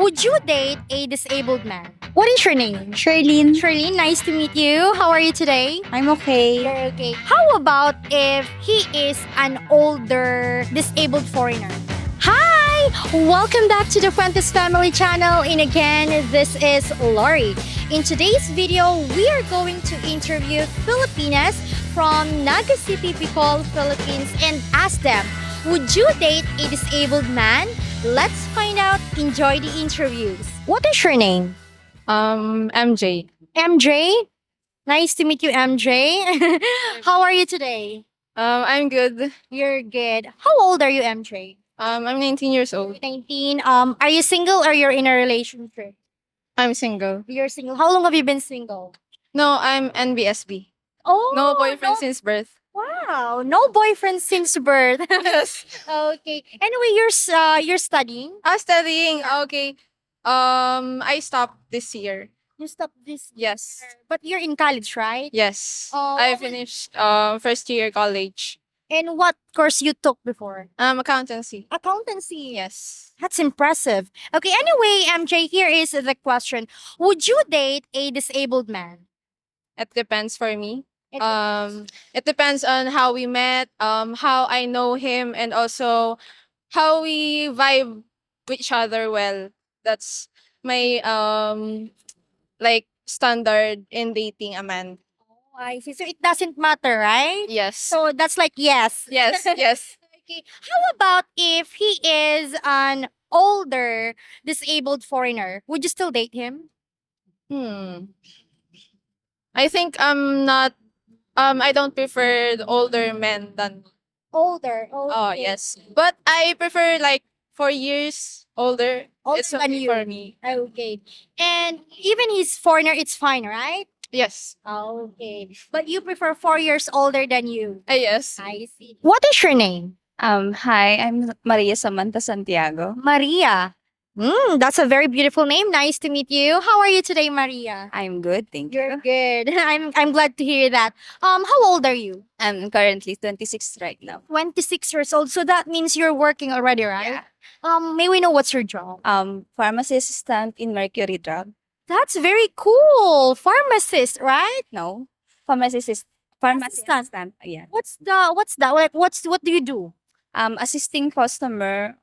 Would you date a disabled man? What is your name? Charlene, Charlene, nice to meet you. How are you today? I'm okay. You're okay. How about if he is an older disabled foreigner? Hi! Welcome back to the FUENTES Family Channel. And again, this is Lorie. In today's video, we are going to interview Filipinas from Naga City, Bicol, Philippines, and ask them, would you date a disabled man? Let's find out. Enjoy the interviews. What is your name? MJ. MJ? Nice to meet you, MJ. How are you today? I'm good. You're good. How old are you, MJ? I'm 19 years old. 19. Are you single or you're in a relationship? I'm single. You're single. How long have you been single? No, I'm NBSB. Oh, No boyfriend no- since birth. Wow, no boyfriend since birth. Yes. Okay. Anyway, you're studying. I'm studying. Okay. I stopped this year. You stopped this Yes. year, but you're in college, right? Yes. Oh, I finished first year college. And what course you took before? Accountancy. Accountancy. Yes. That's impressive. Okay, anyway, MJ, here is the question. Would you date a disabled man? It depends for me. It It depends on how we met, how I know him, and also how we vibe with each other well. That's my like standard in dating a man. Oh, I see. So it doesn't matter, right? Yes. So that's like yes. Yes, yes. Okay. How about if he is an older disabled foreigner? Would you still date him? I think I'm not I don't prefer the older men than Older. oh yes. But I prefer like 4 years older. Older It's than okay you. for me. Okay. And even he's foreigner, it's fine, right? Yes. Okay. But you prefer 4 years older than you. Yes. I see. What is your name? Hi, I'm Maria Samantha Santiago. Maria. That's a very beautiful name. Nice to meet you. How are you today, Maria? I'm good, thank You're you. good. I'm glad to hear that. How old are you? I'm currently 26 right now. 26 years old. So that means you're working already, right? May we know what's your job? Pharmacy assistant in Mercury Drug. That's very cool. Pharmacist, right? No, pharmacy Assistant. assistant. Yeah. What's that? Like what do you do? Assisting customer.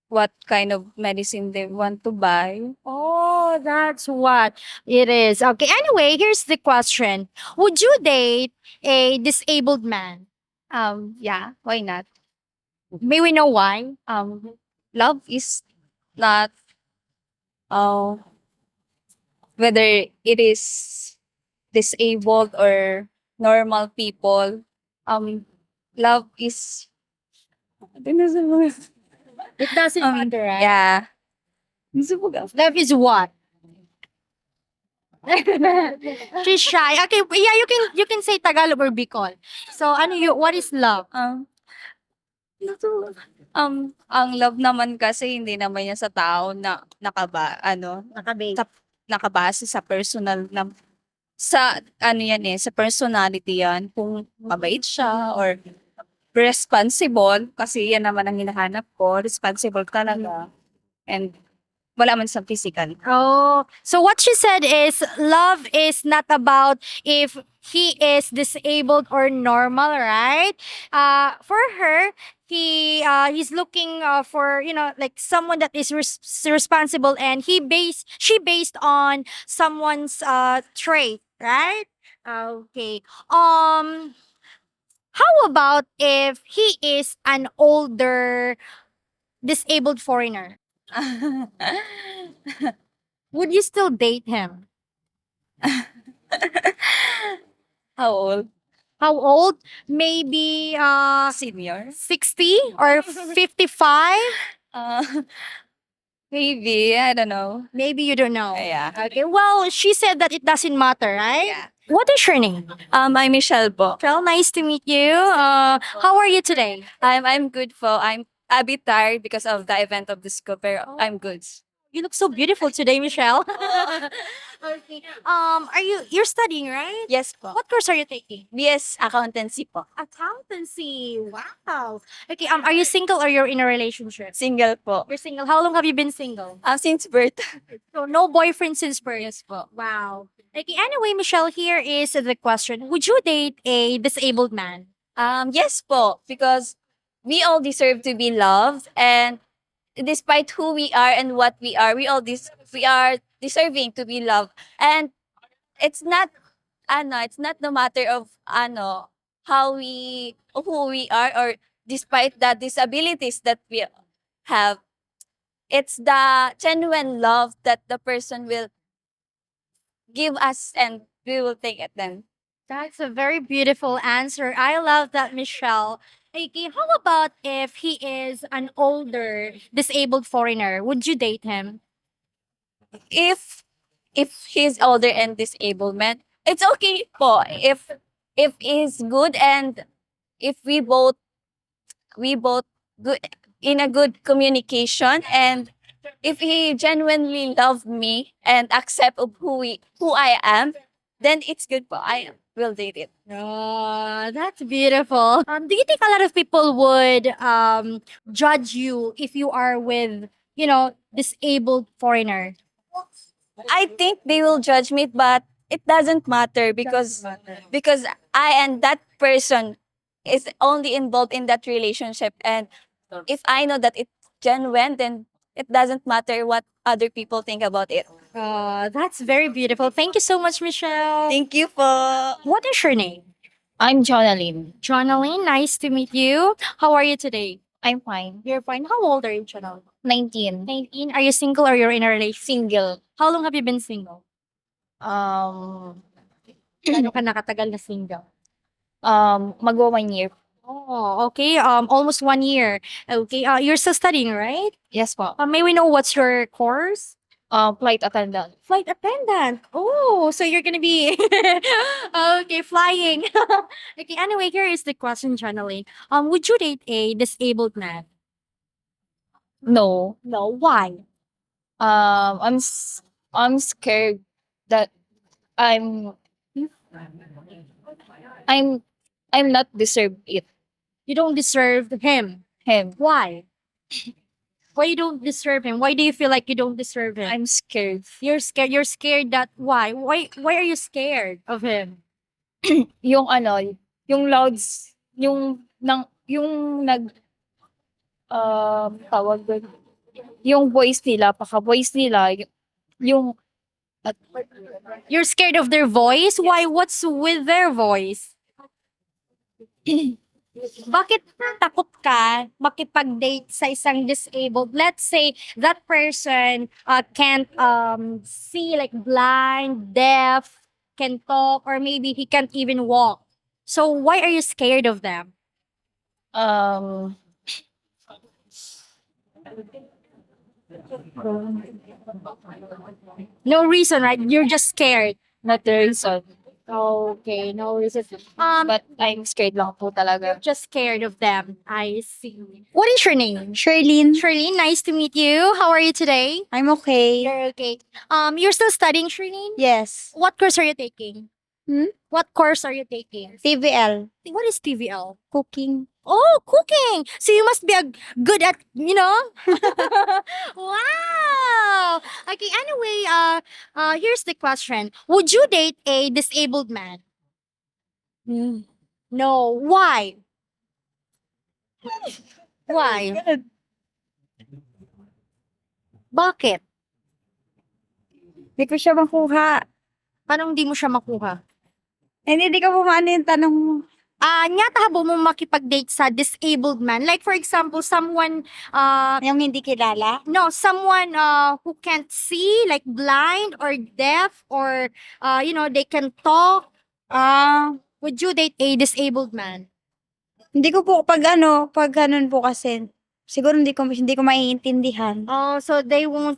What kind of medicine they want to buy. Oh, that's what it is. Okay. Anyway, here's the question. Would you date a disabled man? Yeah, why not? May we know why? Love is not uh, whether it is disabled or normal people. Love is It doesn't matter, right? yeah. Love is what? She's shy. Okay, yeah, you can say Tagalog or Bicol. So what is love? Ang love naman kasi hindi naman yan sa tao na Nakabase. nakabase sa personal na sa ano yan sa personality yan. Kung mabait siya or responsible kasi yan naman ang hinahanap ko, responsible talaga. And wala man sa physical. Oh, so what she said is love is not about if he is disabled or normal, right? For her, he's looking for like someone that is responsible, and she based on someone's trait, right? Okay. How about if he is an older disabled foreigner? Would you still date him? How old? How old? Maybe Senior? 60 or 55? Uh, maybe, I don't know. Maybe you don't know. Yeah. Okay. Well, she said that it doesn't matter, right? Yeah. What is your name? I'm Michelle po. Well, nice to meet you. How are you today? I'm good po. I'm a bit tired because of the event of the school, pero I'm good. You look so beautiful today, Michelle. Okay. You're studying, right? Yes po. What course are you taking? BS Accountancy po. Accountancy. Wow. Okay. Are you single or you're in a relationship? Single po. You're single. How long have you been single? Since birth. So no boyfriend since birth. Yes po. Wow. Okay. Anyway, Michelle, here is the question: would you date a disabled man? Yes po, because we all deserve to be loved, and despite who we are and what we are, we are deserving to be loved. And it's not it's not the matter of how we who we are, or despite the disabilities that we have. It's the genuine love that the person will give us, and we will take it then. That's a very beautiful answer. I love that, Michelle. Okay, how about if he is an older disabled foreigner? Would you date him? If he's older and disablement, it's okay po. If he's good, and if we both good in a good communication, and if he genuinely loved me and accept of who I am, then it's good po. I will date it. Oh, that's beautiful. Do you think a lot of people would judge you if you are with, disabled foreigner? I think they will judge me, but it doesn't matter, because I and that person is only involved in that relationship, and if I know that it's genuine, then it doesn't matter what other people think about it. That's very beautiful. Thank you so much, Michelle. Thank you po. What is your name? I'm Jaline. Jonaline, nice to meet you. How are you today? I'm fine. You're fine. How old are you, Jonaline? 19. 19. Are you single or you're in a relationship? Single. How long have you been single? Um, Gano'n ka nakatagal na single? magwa 1 year. Oh, okay. Almost 1 year. Okay. You're still studying, right? Yes po. May we know what's your course? Flight attendant. Flight attendant. Oh, so you're gonna be okay, flying. Okay. Anyway, here is the question, Jaline. Would you date a disabled man? No. No. Why? I'm scared that I'm I'm I'm not deserve it. You don't deserve him. Him. Why? Why you don't deserve him? Why do you feel like you don't deserve him? I'm scared. You're scared. You're scared that why? Why are you scared of him? Yung yung louds, yung tawag doon, yung voice nila, voice nila, yung You're scared of their voice? Why? What's with their voice? Bakit takot ka makipag-date sa isang disabled? Let's say that person can't see, like blind, deaf, can talk, or maybe he can't even walk. So why are you scared of them? um No reason, right? You're just scared. not the reason. Okay, no reason. But I'm scared lang po talaga. Just scared of them. I see. What is your name? Charlene, Charlene, nice to meet you. How are you today? I'm okay. You're okay. You're still studying, Charlene? Yes. What course are you taking? Hmm? What course are you taking? TVL, What is TVL? cooking. Oh, cooking. So you must be good at, Wow. Okay, anyway, here's the question. Would you date a disabled man? No. Why? Why? Bakit? Hindi ko siya makuha. Paano hindi mo siya makuha? Hindi ka pumano yung tanong mo. Nya tahabo mo makipag-date sa disabled man. Like for example, someone Yung hindi kilala. no, someone who can't see, like blind or deaf, or they can talk. Would you date a disabled man? Hindi ko po pag ganun po kasi. Siguro hindi ko maiintindihan. Oh, so they will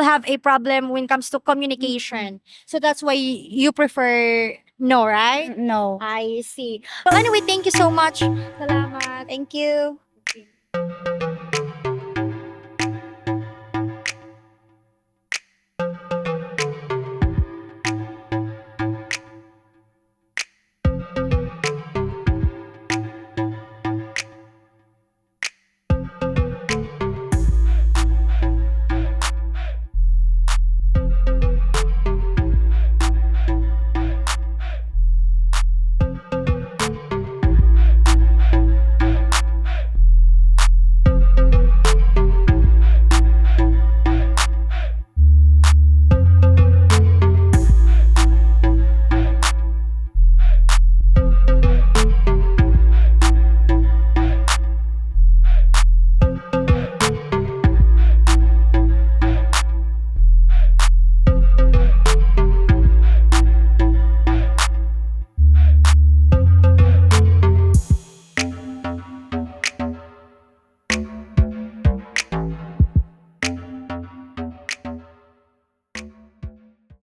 have a problem when it comes to communication. So that's why you prefer no, right? No. I see. Well, anyway, thank you so much. Salamat. Thank you.